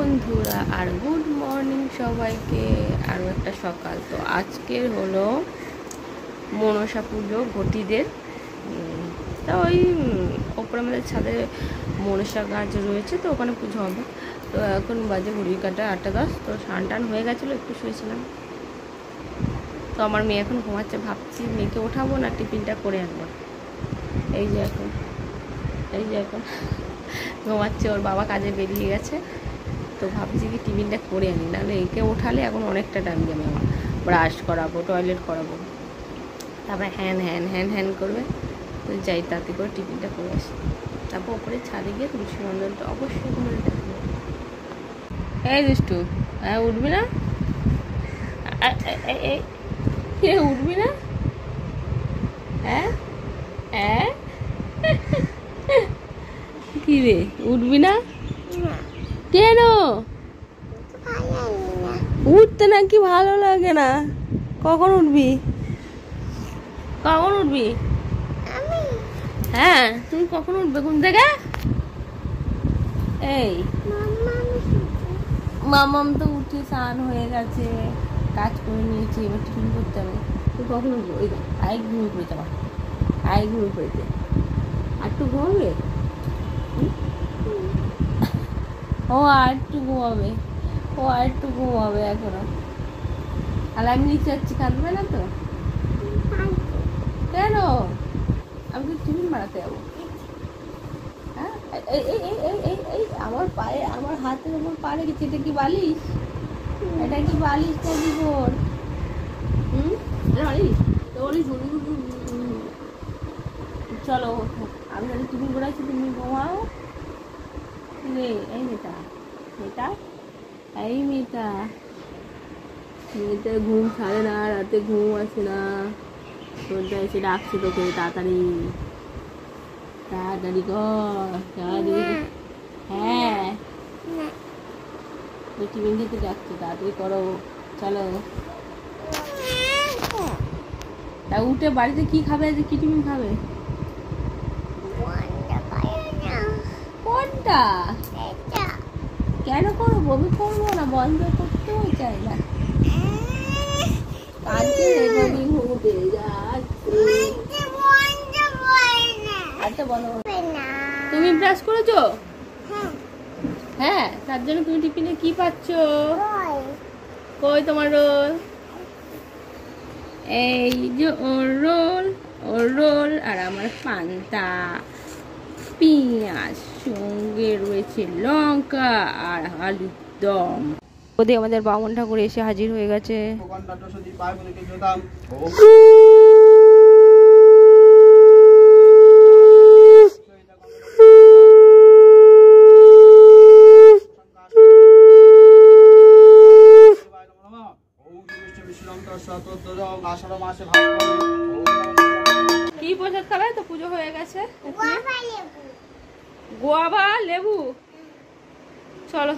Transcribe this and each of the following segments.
বন্ধুরা আর good morning সবাইকে। আরও একটা সকাল। তো আজকের হলো মনসা পুজো ঘটিদের। তা ওই ওপরে আমাদের ছাদে মনসা গাছ রয়েছে, তো ওখানে পুজো হবে। তো এখন বাজে ঘড়ির কাটা 8:10। তো স্নান টান হয়ে গেছিলো, একটু শুয়েছিলাম। তো আমার মেয়ে এখন ঘুমাচ্ছে, ভাবছি মেয়েকে ওঠাবো না টিফিনটা করে আনবো। এই যে এখন ঘুমাচ্ছে, ওর বাবা কাজে বেরিয়ে গেছে। তো ভাবছি কি টিফিনটা করে আনি, নাহলে একে ওঠালে এখন অনেকটা টাইম যাবে। আমার ব্রাশ করাবো, টয়লেট করাবো, তারপরে হ্যান করবে। তো যাই তাতে করে টিফিনটা করে আসি, তারপর ওপরে ছাদে গিয়ে তুলসী মন্দিরটা অবশ্যই তোমাদের দেখবো। এই দুষ্টু, হ্যাঁ উঠবি না? উঠবি না? হ্যাঁ হ্যাঁ কি রে, উঠবি না কেন? উঠতে নাকি ভালো লাগে না? কখন উঠবি? হ্যাঁ তুমি কখন উঠবে ঘুম থেকে? এই মামাম তো উঠে স্নান হয়ে গেছে, কাজ করে নিয়েছি, এবার টিফিন করতে হবে। তুই কখন উঠবো? ওই আই ঘুমিয়ে পড়েছে, আমার আই ঘুমিয়ে পড়েছে। আর একটু ঘুমাবে? ও আর একটু ঘুমাবে এখনো। আর আমি নিচে যাচ্ছি, কাঁদবে না তো? কেন? আমি তো টিফিন বানাতে যাবো। হ্যাঁ এই আমার পায়ে, আমার হাতে, আমার পা রেখেছি। এটা কি বালিশ? এটা কি বালিশ নাকি বোর? চলো আমি যদি টিফিন করাচ্ছি, তুমি ঘুমাও। রে এই মেয়েটা ঘুম ছাড়ে না, রাতে ঘুম আসে না। তোরটা এসে ডাকছে তোকে, তাড়াতাড়ি কর। হ্যাঁ টিফিন খেতে ডাকছে, তাড়াতাড়ি করো, চলো। তা উঠে বাড়িতে কি খাবে? আজ কি টিফিন খাবে? কোনটা? কেন করবো? আমি করবো না, বন্ধ করতেও চাই না। আচ্ছা বলো, তুমি ব্রাশ করেছো? হ্যাঁ, তার জন্য তুমি টিফিনে কি পাচ্ছ? কই তোমার রোল? এই যে ওর রোল আর আমার পান্তা, পেঁয়াজ, সঙ্গে রয়েছে লঙ্কা আর আলুর দম। ওদি আমাদের বামন ঠাকুর এসে হাজির হয়ে গেছে। কি প্রসাদ খাবে? তো পুজো হয়ে গেছে। গোয়াবা লেবু। চলো,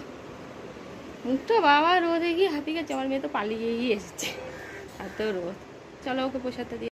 মুখটা বাবা রোদে গিয়ে হাঁপিয়ে গেছে। আমার মেয়ে তো পালিয়ে গিয়ে এসেছে, এত রোদ। চলো ওকে প্রসাদটা দিয়ে